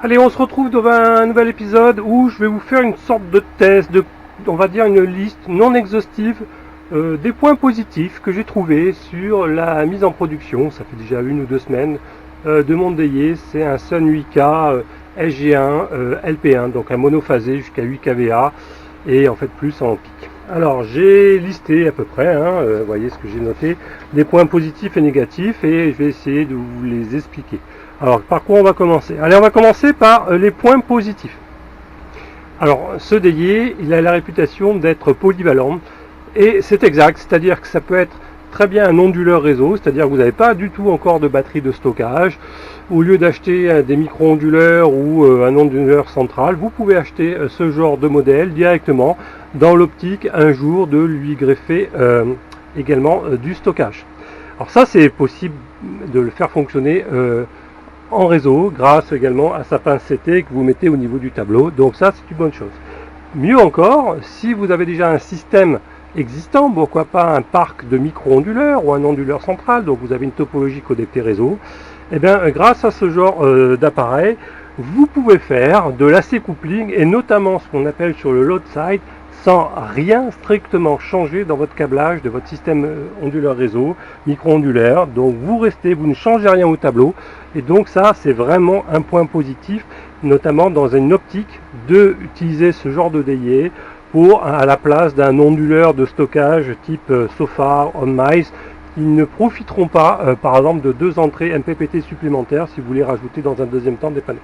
Allez, on se retrouve dans un nouvel épisode où je vais vous faire une sorte de test, on va dire une liste non exhaustive des points positifs que j'ai trouvés sur la mise en production. Ça fait déjà 1 ou 2 semaines de mon délié. C'est un Sun 8K SG1 LP1, donc un monophasé jusqu'à 8 kVA et en fait plus en pic. Alors j'ai listé à peu près, vous voyez ce que j'ai noté, des points positifs et négatifs et je vais essayer de vous les expliquer. Alors par quoi on va commencer? Allez, on va commencer par les points positifs. Alors ce délié, il a la réputation d'être polyvalent et c'est exact, c'est-à-dire que ça peut être très bien un onduleur réseau, c'est-à-dire que vous n'avez pas du tout encore de batterie de stockage. Au lieu d'acheter des micro-onduleurs ou un onduleur central, vous pouvez acheter ce genre de modèle directement dans l'optique un jour de lui greffer également du stockage. Alors ça, c'est possible de le faire fonctionner en réseau grâce également à sa pince CT que vous mettez au niveau du tableau. Donc ça, c'est une bonne chose. Mieux encore, si vous avez déjà un système existant, pourquoi pas un parc de micro-onduleurs ou un onduleur central, donc vous avez une topologie connectée réseau, et bien grâce à ce genre d'appareil, vous pouvez faire de l'AC coupling et notamment ce qu'on appelle sur le load side sans rien strictement changer dans votre câblage de votre système onduleur réseau, micro-ondulaire. Donc vous ne changez rien au tableau et donc ça c'est vraiment un point positif, notamment dans une optique d'utiliser ce genre de délié pour à la place d'un onduleur de stockage type Sofar, OnMice, qui ne profiteront pas par exemple de 2 entrées MPPT supplémentaires si vous voulez rajouter dans un deuxième temps des panneaux.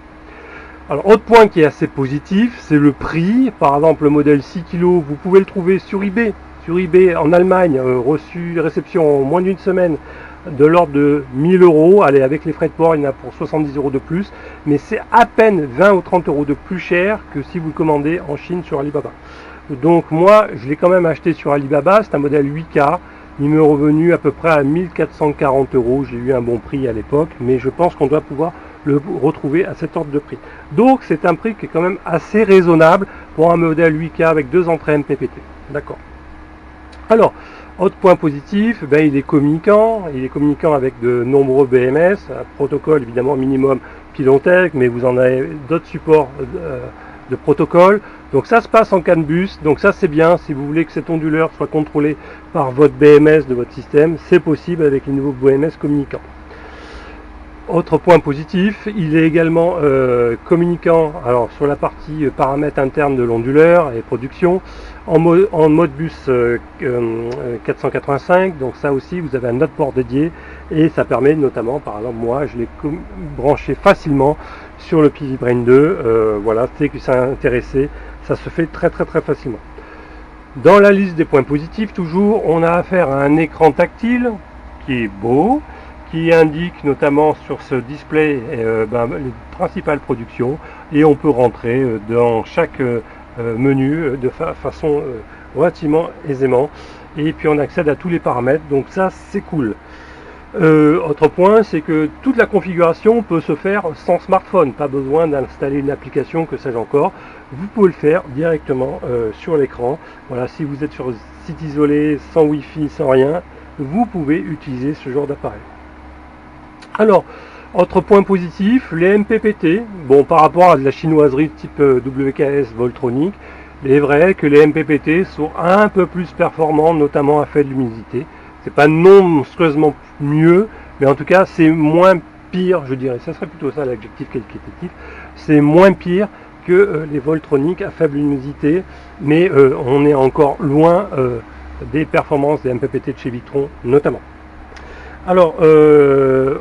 Alors autre point qui est assez positif, c'est le prix. Par exemple le modèle 6 kg, vous pouvez le trouver sur eBay. Sur eBay en Allemagne, réception en moins d'une semaine de l'ordre de 1000 €. Allez, avec les frais de port, il y en a pour 70 € de plus, mais c'est à peine 20 ou 30 € de plus cher que si vous le commandez en Chine sur Alibaba. Donc moi, je l'ai quand même acheté sur Alibaba, c'est un modèle 8K, il m'est revenu à peu près à 1440 €, j'ai eu un bon prix à l'époque, mais je pense qu'on doit pouvoir le retrouver à cet ordre de prix. Donc c'est un prix qui est quand même assez raisonnable pour un modèle 8K avec 2 entrées MPPT. D'accord. Alors, autre point positif, il est communicant avec de nombreux BMS, un protocole évidemment minimum Pylontech, mais vous en avez d'autres supports de protocole. Donc ça se passe en CAN bus, donc ça c'est bien. Si vous voulez que cet onduleur soit contrôlé par votre BMS de votre système, c'est possible avec les nouveaux BMS communicants. Autre point positif, il est également communicant alors sur la partie paramètres internes de l'onduleur et production en mode bus 485, donc ça aussi vous avez un autre port dédié et ça permet notamment, par exemple moi je l'ai branché facilement sur le PV Brain 2, voilà, c'est que ça a intéressé, ça se fait très facilement. Dans la liste des points positifs toujours, on a affaire à un écran tactile qui est beau, qui indique notamment sur ce display les principales productions et on peut rentrer dans chaque menu de façon relativement aisément et puis on accède à tous les paramètres, donc ça c'est cool. Autre point, c'est que toute la configuration peut se faire sans smartphone, pas besoin d'installer une application, que sais-je encore, vous pouvez le faire directement sur l'écran. Voilà, si vous êtes sur un site isolé, sans wifi, sans rien, vous pouvez utiliser ce genre d'appareil. Alors, autre point positif, les MPPT, bon par rapport à de la chinoiserie type WKS Voltronic, il est vrai que les MPPT sont un peu plus performants, notamment à faible humidité. C'est pas non monstrueusement mieux, mais en tout cas c'est moins pire, je dirais, ça serait plutôt ça l'adjectif qualitatif, c'est moins pire que les Voltronic à faible humidité, mais on est encore loin des performances des MPPT de chez Victron notamment. Alors,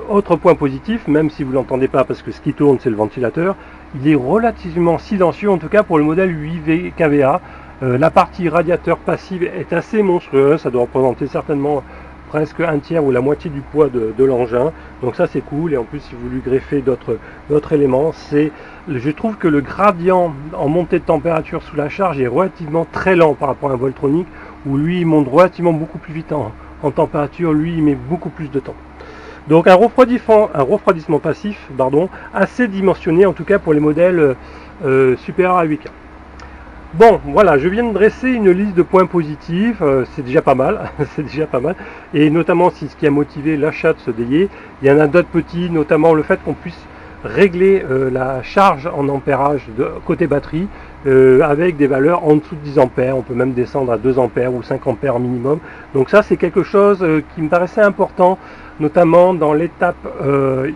autre point positif, même si vous ne l'entendez pas parce que ce qui tourne c'est le ventilateur, il est relativement silencieux, en tout cas pour le modèle 8 kVA. La partie radiateur passive est assez monstrueuse, ça doit représenter certainement presque un tiers ou la moitié du poids de l'engin, donc ça c'est cool. Et en plus si vous lui greffez d'autres éléments, je trouve que le gradient en montée de température sous la charge est relativement très lent par rapport à un Voltronic où lui il monte relativement beaucoup plus vite en température, lui il met beaucoup plus de temps. Donc un refroidissement passif assez dimensionné, en tout cas pour les modèles supérieurs à 8K. Bon, voilà, je viens de dresser une liste de points positifs, c'est déjà pas mal, c'est déjà pas mal, et notamment ce qui a motivé l'achat de ce délié. Il y en a d'autres petits, notamment le fait qu'on puisse régler la charge en ampérage de côté batterie avec des valeurs en dessous de 10 ampères. On peut même descendre à 2 ampères ou 5 ampères minimum. Donc ça, c'est quelque chose qui me paraissait important, notamment dans l'étape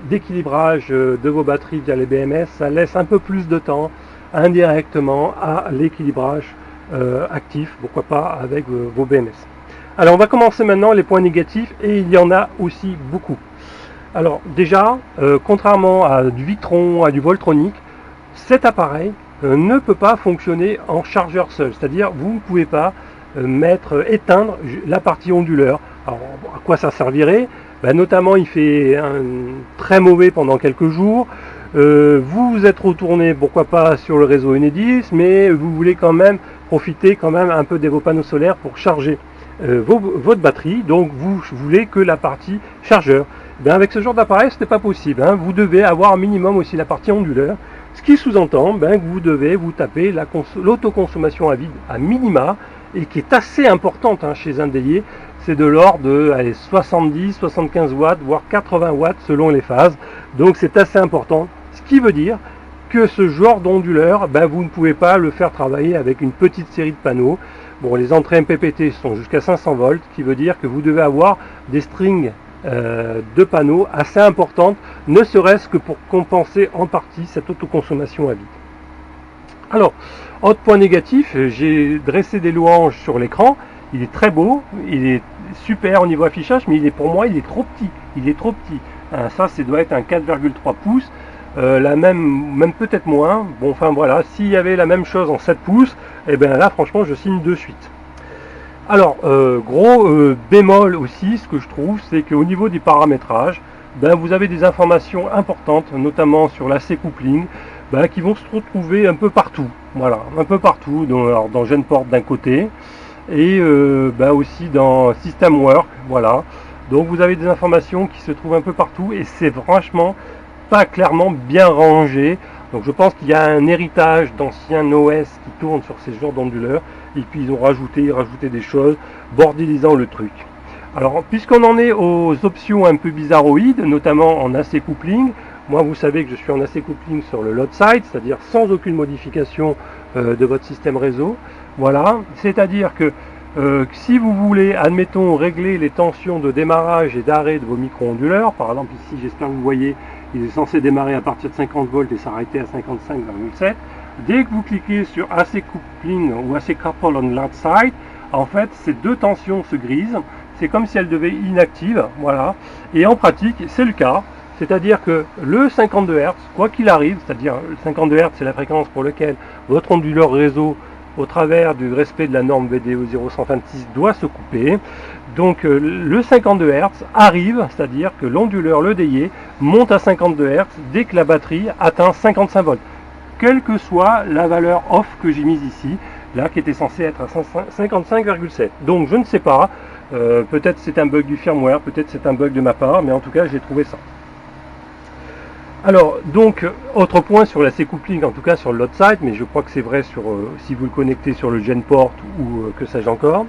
d'équilibrage de vos batteries via les BMS. Ça laisse un peu plus de temps indirectement à l'équilibrage actif, pourquoi pas avec vos BMS. Alors on va commencer maintenant les points négatifs, et il y en a aussi beaucoup. Alors déjà, contrairement à du Victron, à du Voltronic, cet appareil ne peut pas fonctionner en chargeur seul, c'est-à-dire vous ne pouvez pas éteindre la partie onduleur. Alors à quoi ça servirait? Notamment il fait très mauvais pendant quelques jours, vous vous êtes retourné pourquoi pas sur le réseau Enedis, mais vous voulez quand même profiter un peu de vos panneaux solaires pour charger votre batterie, donc vous voulez que la partie chargeur. Avec ce genre d'appareil, ce n'est pas possible, vous devez avoir un minimum aussi la partie onduleur, ce qui sous-entend que vous devez vous taper l'autoconsommation à vide à minima, et qui est assez importante chez un délié. C'est de l'ordre de 70-75 watts, voire 80 watts selon les phases, donc c'est assez important, ce qui veut dire que ce genre d'onduleur, vous ne pouvez pas le faire travailler avec une petite série de panneaux. Bon, les entrées MPPT sont jusqu'à 500 volts, ce qui veut dire que vous devez avoir des strings de panneaux assez importantes, ne serait-ce que pour compenser en partie cette autoconsommation à vide. Alors, autre point négatif, j'ai dressé des louanges sur l'écran. Il est très beau, il est super au niveau affichage, mais pour moi il est trop petit. Ça doit être un 4,3 pouces. Même peut-être moins. Bon, enfin voilà, s'il y avait la même chose en 7 pouces, là franchement je signe de suite. Alors, gros bémol aussi, ce que je trouve, c'est qu'au niveau du paramétrage, vous avez des informations importantes, notamment sur l'AC coupling, qui vont se retrouver un peu partout. Voilà, un peu partout, dans GenPort d'un côté, et aussi dans System Work, voilà. Donc vous avez des informations qui se trouvent un peu partout, et c'est franchement pas clairement bien rangé. Donc je pense qu'il y a un héritage d'anciens OS qui tournent sur ces genres d'onduleurs, et puis ils ont rajouté des choses, bordélisant le truc. Alors puisqu'on en est aux options un peu bizarroïdes, notamment en AC coupling, moi vous savez que je suis en AC coupling sur le load side, c'est-à-dire sans aucune modification de votre système réseau. Voilà, c'est-à-dire que si vous voulez, admettons, régler les tensions de démarrage et d'arrêt de vos micro-onduleurs, par exemple ici, j'espère que vous voyez, il est censé démarrer à partir de 50 volts et s'arrêter à 55,7. Dès que vous cliquez sur AC coupling ou AC couple on load side, en fait, ces deux tensions se grisent. C'est comme si elles devaient inactives, voilà. Et en pratique, c'est le cas. C'est-à-dire que le 52 Hz, quoi qu'il arrive, c'est-à-dire le 52 Hz, c'est la fréquence pour laquelle votre onduleur réseau, au travers du respect de la norme VDO 0126, doit se couper. Donc le 52 Hz arrive, c'est-à-dire que l'onduleur, le délié, monte à 52 Hz dès que la batterie atteint 55 volts. Quelle que soit la valeur off que j'ai mise ici, là qui était censée être à 55,7. Donc je ne sais pas, peut-être c'est un bug du firmware, peut-être c'est un bug de ma part, mais en tout cas j'ai trouvé ça. Alors donc autre point sur la C-coupling, en tout cas sur le load side, mais je crois que c'est vrai sur si vous le connectez sur le GenPort ou que sais-je encore,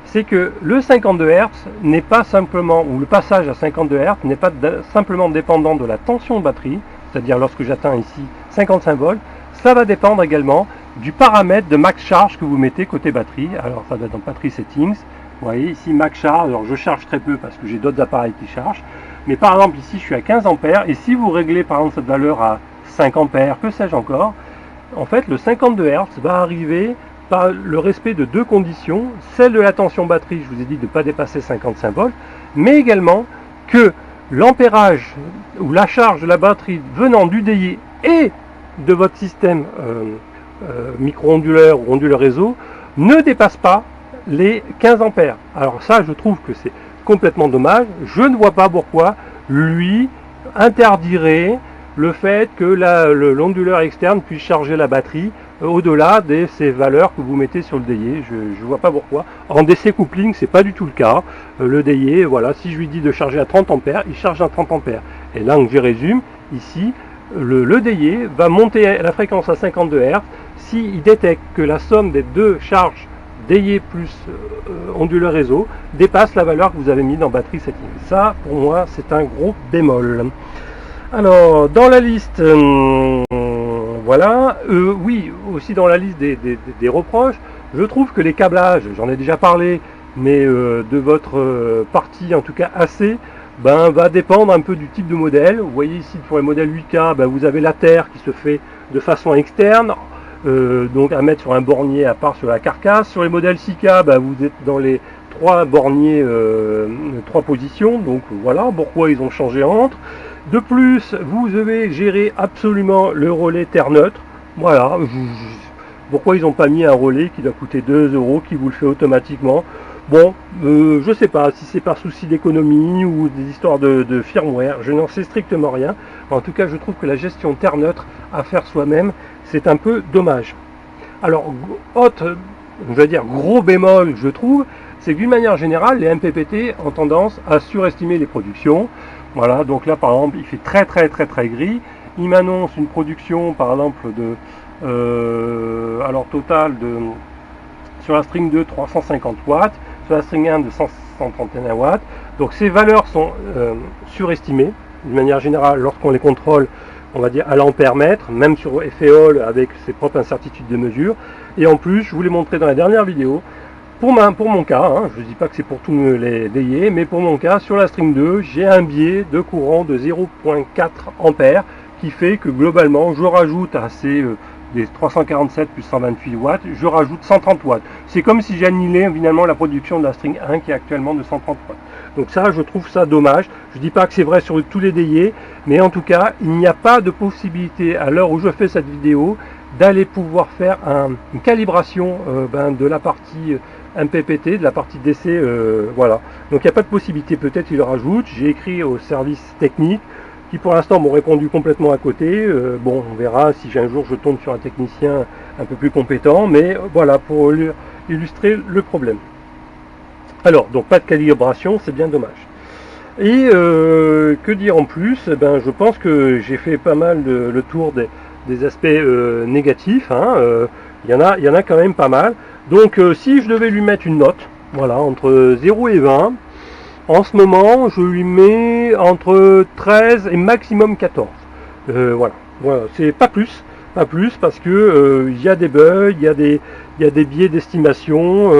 c'est que le 52 Hz n'est pas simplement, ou le passage à 52 Hz n'est pas simplement dépendant de la tension de batterie, c'est-à-dire lorsque j'atteins ici 55 volts, ça va dépendre également du paramètre de max charge que vous mettez côté batterie. Alors ça doit être dans batterie settings, vous voyez ici max charge, alors je charge très peu parce que j'ai d'autres appareils qui chargent, mais par exemple ici je suis à 15 ampères, et si vous réglez par exemple cette valeur à 5 ampères, que sais-je encore, en fait le 52 Hz va arriver par le respect de deux conditions, celle de la tension batterie, je vous ai dit de ne pas dépasser 55 volts, mais également que l'ampérage ou la charge de la batterie venant du DI et de votre système micro-onduleur ou onduleur réseau ne dépasse pas les 15 ampères. Alors ça, je trouve que c'est complètement dommage. Je ne vois pas pourquoi lui interdirait le fait que l'onduleur externe puisse charger la batterie au-delà de ces valeurs que vous mettez sur le DI. Je ne vois pas pourquoi. En DC coupling, c'est pas du tout le cas. Le DI, voilà, si je lui dis de charger à 30 ampères, il charge à 30 ampères. Et là, je résume, ici, le DI va monter la fréquence à 52 Hz s'il détecte que la somme des deux charges DI plus onduleur réseau dépasse la valeur que vous avez mis dans batterie setting. Ça, pour moi, c'est un gros bémol. Alors, dans la liste, voilà, oui, aussi dans la liste des reproches, je trouve que les câblages, j'en ai déjà parlé, mais de votre partie, en tout cas AC, ben, va dépendre un peu du type de modèle. Vous voyez ici, pour les modèles 8K, ben, vous avez la terre qui se fait de façon externe, donc à mettre sur un bornier à part sur la carcasse. Sur les modèles 6K, ben, vous êtes dans les 3 borniers, 3 positions, donc voilà pourquoi ils ont changé entre. De plus, vous devez gérer absolument le relais terre neutre. Voilà, pourquoi ils n'ont pas mis un relais qui doit coûter 2 €, qui vous le fait automatiquement. Bon, je sais pas si c'est par souci d'économie ou des histoires de firmware, je n'en sais strictement rien. En tout cas, je trouve que la gestion terre neutre à faire soi-même, c'est un peu dommage. Alors, je vais dire gros bémol, je trouve, c'est que d'une manière générale, les MPPT ont tendance à surestimer les productions. Voilà, donc là par exemple, il fait très gris. Il m'annonce une production par exemple de, alors total de, sur la string 2, 350 watts, sur la string 1 de 131 watts. Donc ces valeurs sont surestimées. D'une manière générale, lorsqu'on les contrôle, on va dire à l'ampère-mètre, même sur FEOL avec ses propres incertitudes de mesure. Et en plus, je vous l'ai montré dans la dernière vidéo, pour mon cas, hein, je ne dis pas que c'est pour tous les DIE, mais pour mon cas, sur la string 2, j'ai un biais de courant de 0,4 ampères qui fait que globalement, je rajoute à ces des 347 plus 128 watts, je rajoute 130 watts. C'est comme si j'annulais finalement la production de la string 1 qui est actuellement de 130 watts. Donc ça, je trouve ça dommage. Je ne dis pas que c'est vrai sur tous les DIE, mais en tout cas, il n'y a pas de possibilité, à l'heure où je fais cette vidéo, d'aller pouvoir faire une calibration de la partie MPPT, de la partie DC, voilà. Donc il n'y a pas de possibilité, peut-être il le rajoute. J'ai écrit au service technique, qui pour l'instant m'ont répondu complètement à côté. Bon, on verra si un jour je tombe sur un technicien un peu plus compétent, mais voilà, pour illustrer le problème. Alors, donc pas de calibration, c'est bien dommage. Et que dire en plus? Ben, je pense que j'ai fait pas mal le tour des aspects négatifs, hein. Il y en a quand même pas mal. Donc si je devais lui mettre une note, voilà, entre 0 et 20, en ce moment je lui mets entre 13 et maximum 14. Voilà, c'est pas plus parce que il y a des bugs, il y a des biais d'estimation,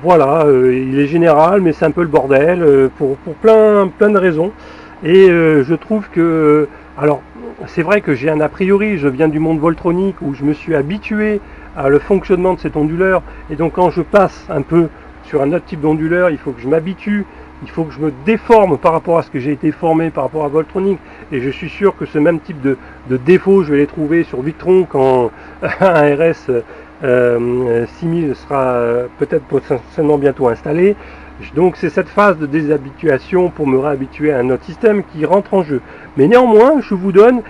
voilà, il est général mais c'est un peu le bordel pour plein de raisons. Et je trouve que, alors c'est vrai que j'ai un a priori, je viens du monde Voltronic où je me suis habitué à le fonctionnement de cet onduleur, et donc quand je passe un peu sur un autre type d'onduleur, il faut que je m'habitue, il faut que je me déforme par rapport à ce que j'ai été formé par rapport à Voltronic, et je suis sûr que ce même type de défaut, je vais les trouver sur Victron quand un RS 6000 sera peut-être potentiellement bientôt installé. Donc c'est cette phase de déshabituation pour me réhabituer à un autre système qui rentre en jeu. Mais néanmoins, je vous donne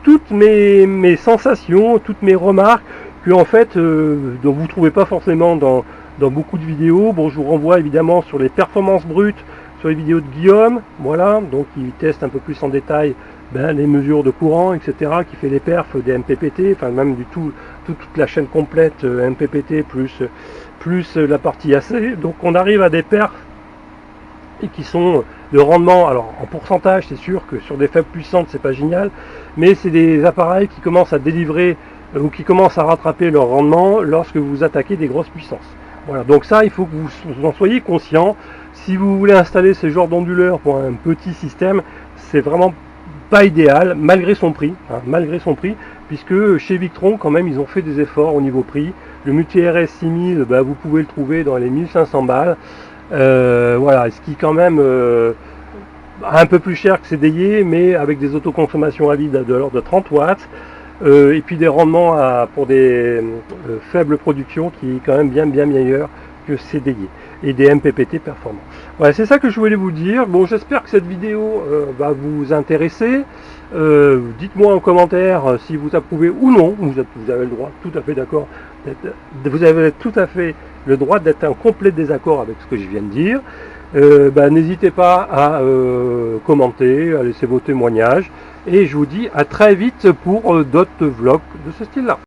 toutes mes sensations, toutes mes remarques, que en fait, dont vous ne trouvez pas forcément dans beaucoup de vidéos. Bon, je vous renvoie évidemment sur les performances brutes, sur les vidéos de Guillaume, voilà, donc il teste un peu plus en détail les mesures de courant, etc., qui fait les perfs des MPPT, enfin même toute la chaîne complète MPPT plus la partie AC. Donc on arrive à des perfs et qui sont de rendement, alors en pourcentage c'est sûr que sur des faibles puissantes c'est pas génial, mais c'est des appareils qui commencent à délivrer ou qui commencent à rattraper leur rendement lorsque vous attaquez des grosses puissances. Voilà, donc ça il faut que vous en soyez conscient. Si vous voulez installer ce genre d'onduleur pour un petit système, c'est vraiment pas idéal malgré son prix, puisque chez Victron quand même ils ont fait des efforts au niveau prix. Le multi-RS 6000, vous pouvez le trouver dans les 1500 balles. Voilà, ce qui est quand même un peu plus cher que ces DIE, mais avec des autoconsommations à vide de l'ordre de 30 watts, et puis des rendements pour des faibles productions qui est quand même bien meilleur que ces DIE, et des MPPT performants. Voilà, c'est ça que je voulais vous dire. Bon, j'espère que cette vidéo va vous intéresser. Dites-moi en commentaire si vous approuvez ou non. Vous avez le droit, tout à fait d'accord. Vous avez tout à fait le droit d'être en complet désaccord avec ce que je viens de dire. N'hésitez pas à commenter, à laisser vos témoignages. Et je vous dis à très vite pour d'autres vlogs de ce style-là.